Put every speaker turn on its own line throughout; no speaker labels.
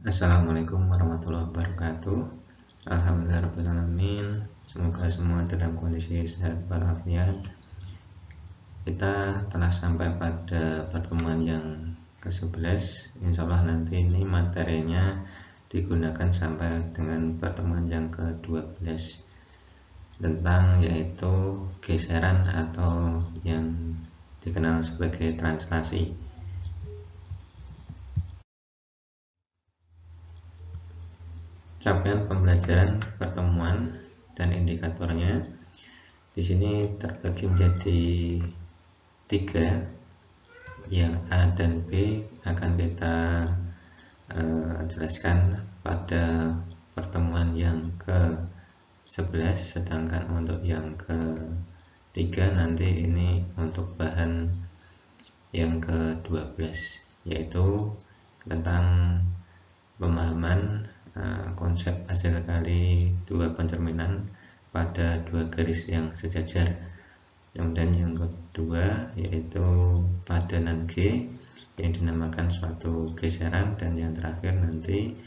Assalamualaikum warahmatullahi wabarakatuh. Alhamdulillahirrahmanirrahim. Semoga semua dalam kondisi sehat walafiat. Kita telah sampai pada pertemuan yang ke-11. Insya Allah nanti ini materinya digunakan sampai dengan pertemuan yang ke-12 tentang yaitu geseran atau yang dikenal sebagai translasi. Capaian pembelajaran pertemuan dan indikatornya di sini terbagi menjadi 3, yang A dan B akan kita jelaskan pada pertemuan yang ke-11, sedangkan untuk yang ke-3 nanti ini untuk bahan yang ke-12, yaitu tentang pemahaman konsep hasil kali dua pencerminan pada dua garis yang sejajar. Kemudian yang kedua yaitu padanan G yang dinamakan suatu geseran, dan yang terakhir nanti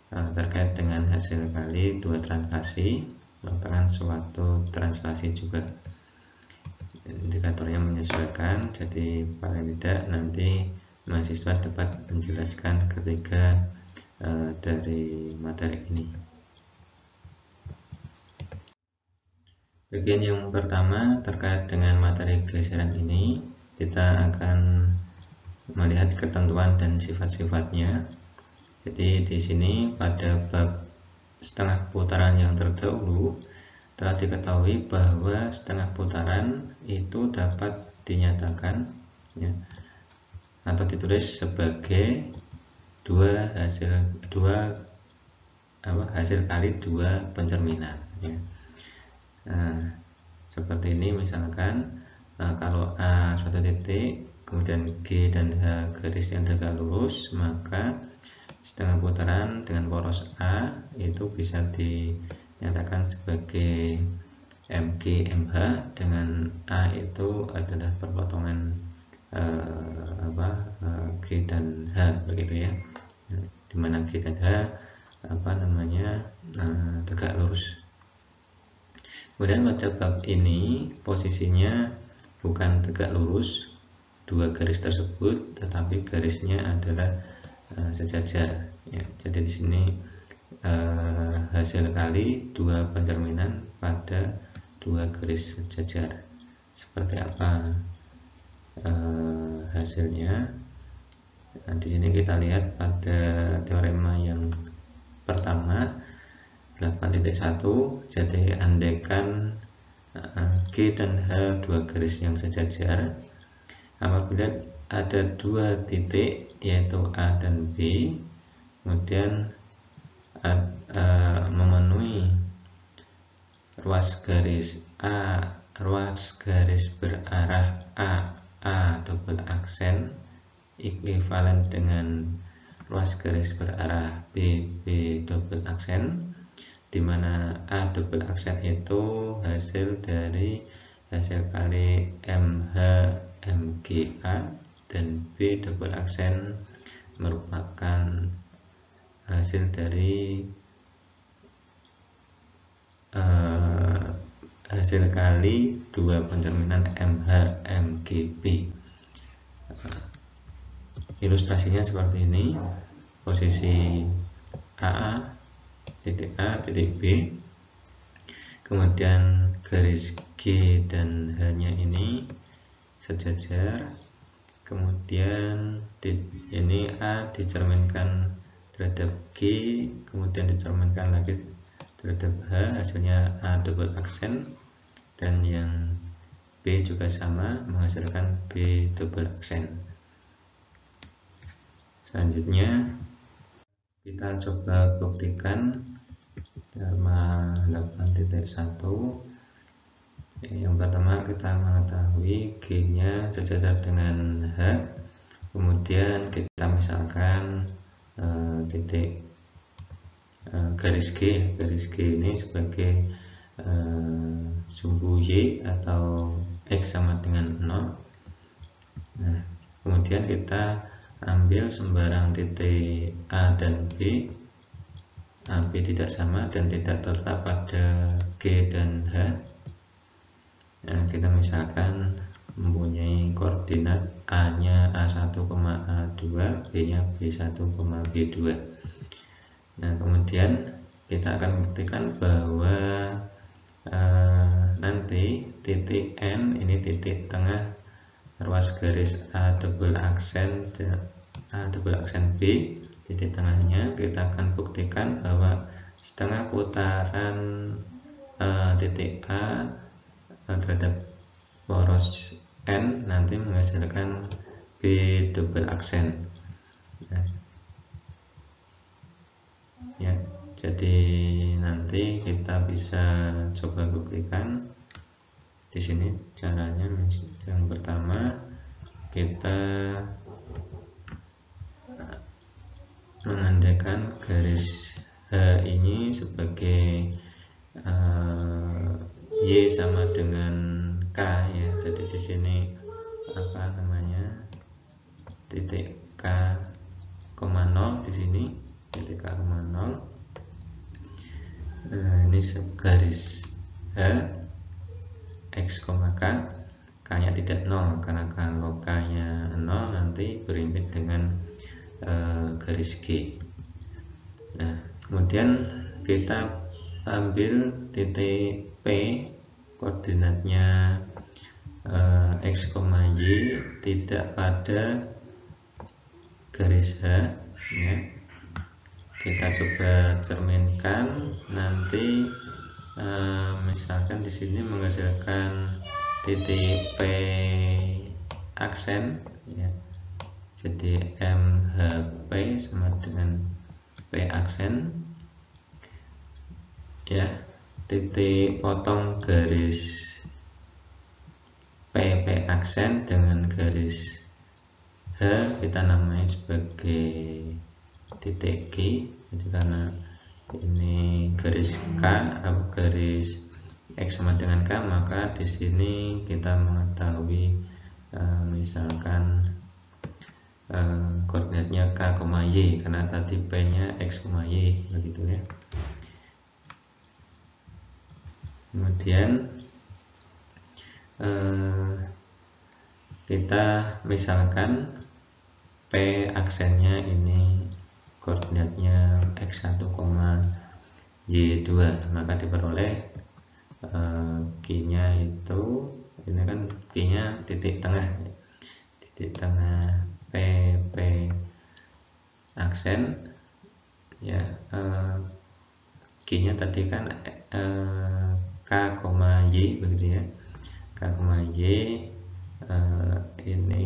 terkait dengan hasil kali dua translasi merupakan suatu translasi juga. Indikatornya menyesuaikan, jadi paling tidak nanti mahasiswa dapat menjelaskan ketiga dari materi ini. Bagian yang pertama terkait dengan materi geseran ini, kita akan melihat ketentuan dan sifat-sifatnya. Jadi di sini pada bab setengah putaran yang terdahulu telah diketahui bahwa setengah putaran itu dapat dinyatakan atau ditulis sebagai hasil kali dua pencerminan. Nah, seperti ini misalkan kalau A suatu titik, kemudian G dan H garis yang tegak lurus, maka setengah putaran dengan poros A itu bisa dinyatakan sebagai MG MH, dengan A itu adalah perpotongan G dan H, begitu ya, dimana G dan H tegak lurus. Kemudian pada bab ini posisinya bukan tegak lurus dua garis tersebut, tetapi garisnya adalah sejajar ya. Jadi di sini hasil kali dua pencerminan pada dua garis sejajar. Seperti apa hasilnya? Nah, di sini kita lihat pada teorema yang pertama 8.1. Jadi andaikan G dan H dua garis yang sejajar, apabila ada dua titik yaitu A dan B, kemudian memenuhi ruas garis berarah A double aksen ekuivalen dengan ruas garis berarah B double aksen, di mana A double aksen itu hasil dari hasil kali MH MGA, dan B double aksen merupakan hasil dari hasil kali dua pencerminan MH MGB. Ilustrasinya seperti ini. Posisi A, titik A, titik B, kemudian garis G dan H-nya ini sejajar, kemudian ini A dicerminkan terhadap G, kemudian dicerminkan lagi terhadap H, hasilnya A double aksen, dan yang B juga sama menghasilkan B double aksen. Selanjutnya kita coba buktikan teorema 8.1. Yang pertama kita mengetahui G nya sejajar dengan H, kemudian kita misalkan titik garis G ini sebagai sumbu Y atau X sama dengan 0. Nah, kemudian kita ambil sembarang titik A dan B. A, B tidak sama dan tidak terletak pada G dan H. Nah, kita misalkan mempunyai koordinat A nya A1, A2, B nya B1, B2. Nah, kemudian kita akan buktikan bahwa nanti titik N ini titik tengah ruas garis A double aksen B, titik tengahnya. Kita akan buktikan bahwa setengah putaran titik A terhadap poros N nanti menghasilkan B double aksen. Nah, ya, jadi nanti kita bisa coba buktikan di sini caranya. Yang pertama, kita mengandaikan garis H ini sebagai Y sama dengan K, ya. Jadi di sini titik K, 0 di sini titik K, 0. Ini garis H X, K, K nya tidak 0 karena kalau K nya 0 nanti berimpit dengan garis G. Nah, kemudian kita ambil titik P, koordinatnya X, Y tidak pada garis H, ya. Kita coba cerminkan nanti. Misalkan di sini menghasilkan titik P aksen, ya. Jadi MHP sama dengan P aksen, ya. Titik potong garis PP aksen dengan garis H kita namai sebagai titik G. Jadi karena ini garis K, garis X sama dengan K, maka di sini kita mengetahui misalkan koordinatnya K, Y karena tadi P nya X, Y, begitu, ya. Kemudian kita misalkan P aksennya ini koordinatnya X1, Y2, maka diperoleh Q nya itu, ini kan Q nya titik tengah PP aksen, ya. Q nya tadi kan K, Y, begitu, ya. K, Y, ini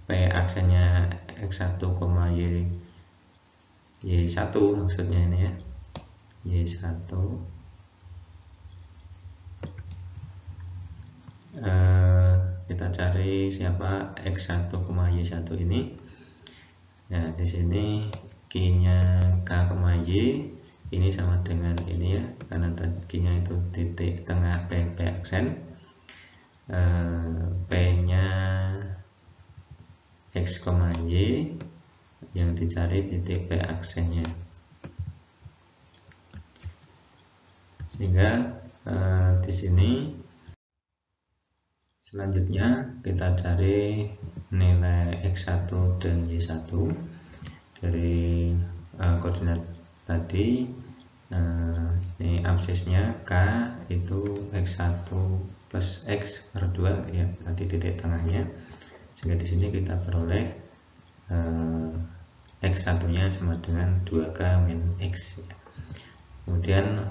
P aksennya X1, Y1 maksudnya ini, ya. Y1, kita cari siapa X1, Y1 ini. Nah, di sini Q nya K, Y ini sama dengan ini, ya, karena Q nya itu titik tengah PP aksen. P nya X, Y yang dicari titik P aksennya, sehingga di sini selanjutnya kita cari nilai X1 dan Y1 dari koordinat tadi. Ini absisnya K itu X1 plus X per 2, ya, nanti titik tengahnya, sehingga di sini kita peroleh X1 nya sama dengan 2K min X, ya. Kemudian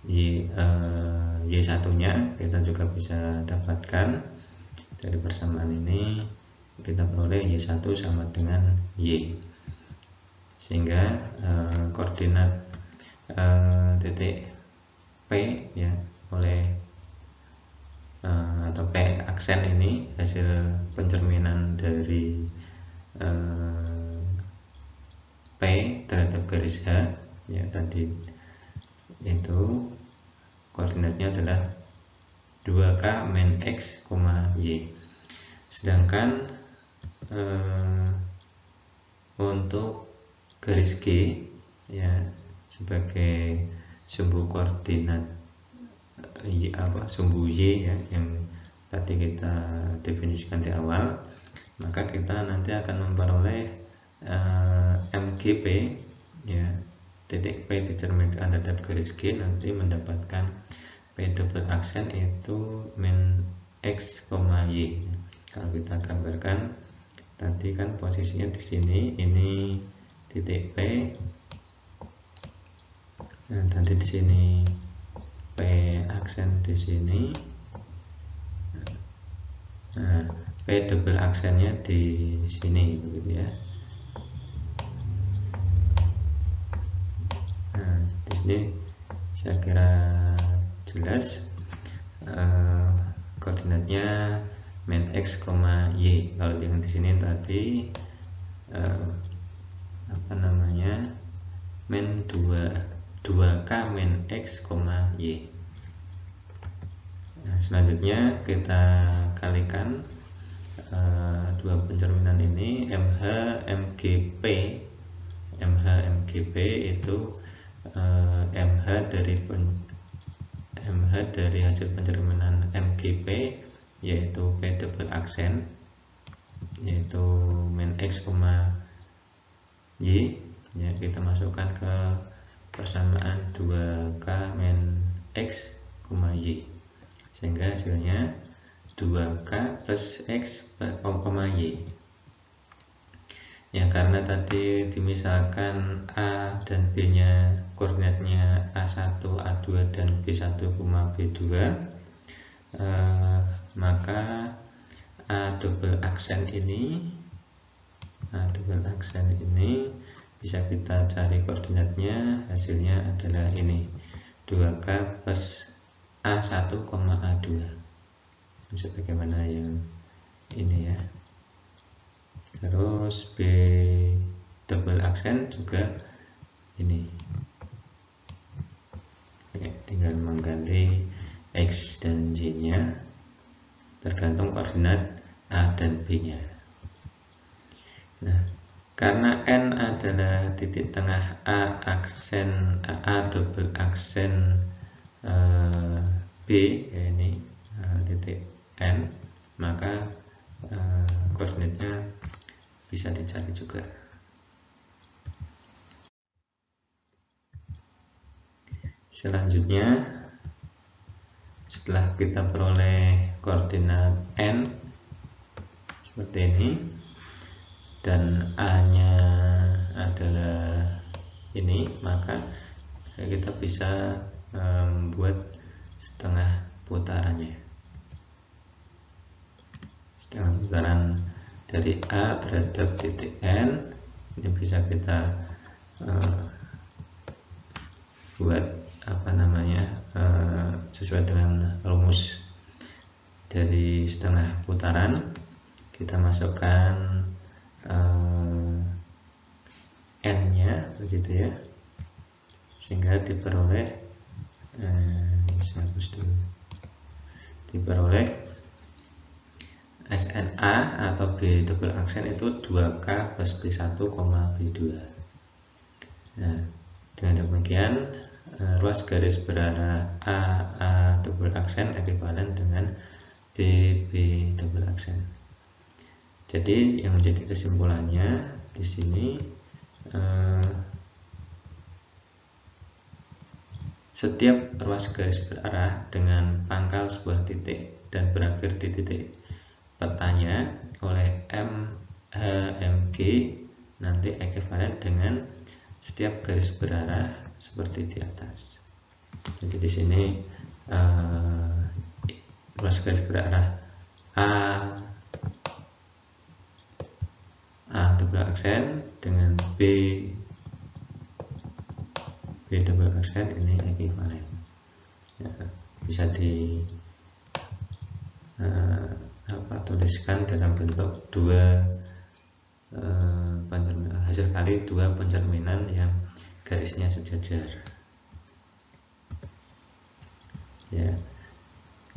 Y1 nya kita juga bisa dapatkan dari persamaan ini, kita peroleh Y1 sama dengan Y, sehingga koordinat titik P, ya, atau P aksen ini hasil pencerminan dari P terhadap garis H, ya, tadi itu koordinatnya adalah 2K min X, Y. Sedangkan untuk garis G ya sebagai sumbu koordinat sumbu Y ya yang tadi kita definisikan di awal, maka kita nanti akan memperoleh MGP ya titik P dicerminkan terhadap garis G nanti mendapatkan P double aksen itu min X, Y. Kalau kita gambarkan tadi kan posisinya di sini, ini titik P, nah nanti di sini P aksen di sini, nah P double aksennya di sini begitu ya. Nah di sini saya kira jelas koordinatnya min X, Y. Kalau yang di sini tadi min 2K min X, Y. Nah, selanjutnya kita kalikan dua pencerminan ini MH MGP itu MH dari hasil pencerminan MGP yaitu P double aksen yaitu min X, Y ya, kita masukkan ke persamaan 2K min X, Y sehingga hasilnya 2K plus X, Y ya. Karena tadi dimisalkan A dan B nya koordinatnya A1, A2 dan B1, B2 maka A double aksen ini bisa kita cari koordinatnya, hasilnya adalah ini 2K plus A1, A2 sebagaimana yang ini ya. Terus B double aksen juga ini tinggal mengganti X dan Y nya tergantung koordinat A dan B nya. Nah, karena N adalah titik tengah A aksen A double aksen B ya, ini titik N, maka koordinatnya bisa dicari juga. Selanjutnya setelah kita peroleh koordinat N seperti ini dan A nya adalah ini, maka kita bisa membuat setengah putarannya, setengah putaran dari A terhadap titik N. Ini bisa kita buat sesuai dengan rumus dari setengah putaran. Kita masukkan N nya begitu ya, sehingga diperoleh SNA atau B double aksen itu 2K plus B1, B2. Nah, dengan demikian ruas garis berarah A double aksen ekuivalen dengan B double aksen. Jadi yang menjadi kesimpulannya di sini setiap ruas garis berarah dengan pangkal sebuah titik dan berakhir di titik petanya oleh MG nanti ekuivalen dengan setiap garis berarah seperti di atas. Jadi di sini ruas garis berarah A double aksen dengan B double aksen ini ekuivalen ya, bisa di tuliskan dalam bentuk hasil kali dua pencerminan yang garisnya sejajar ya.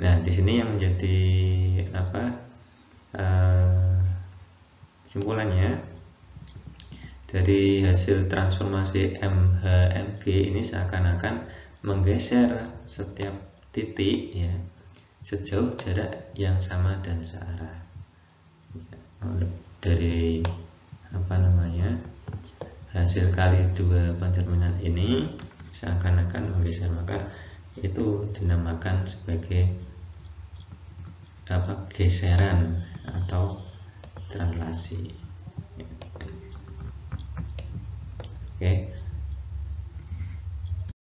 Nah, di sini yang menjadi kesimpulannya dari hasil transformasi MHMG ini seakan-akan menggeser setiap titik ya sejauh jarak yang sama dan searah. Dari hasil kali dua pencerminan ini seakan-akan menggeser, maka itu dinamakan sebagai geseran atau translasi. Oke.